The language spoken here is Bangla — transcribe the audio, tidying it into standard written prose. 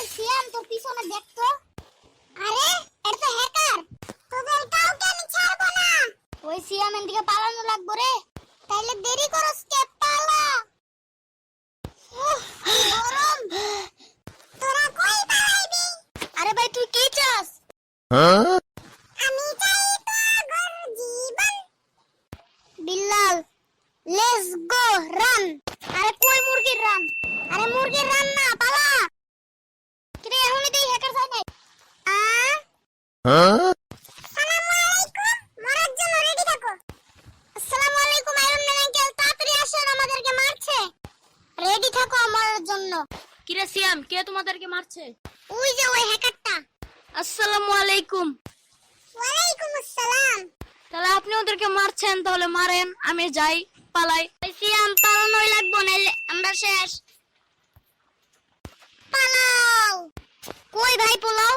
ওই সিয়াম তোর পিছনে দেখ তো। আরে এটা তো হ্যাকার। তোদের কাউকে আমি ছাড়বো না। ওই সিয়াম এদিকে পালানো লাগবে রে। তাইলে দেরি করস কে, পালা। গরম। তোরা কই পালাইবি? আরে ভাই তুই কি চাস? আমি চাই তোর জীবন। Billal let's go run. আরে কই মুরগির রান? আরে মুরগির রান না, পালা। কিরে এখনই তুই হ্যাকার চাই নাই? আসসালামু আলাইকুম, মরার জন্য রেডি থাকো। আসসালামু আলাইকুম আয়রন ম্যান আঙ্কেল, তাড়াতাড়ি আসেন, আমাদেরকে মারছে। রেডি থাকো মরার জন্য। কিরে সিয়াম, কে তোমাদেরকে মারছে? ওই যে ওই হ্যাকারটা। আসসালামু আলাইকুম। ওয়ালাইকুম আসসালাম। তাহলে আপনি ওদেরকে মারছেন, তাহলে মারেন, আমি যাই, পালাই। সিয়াম পালানোই লাগবো, নাইলে আমরা শেষ। পালাও। কই ভাই পোলাও?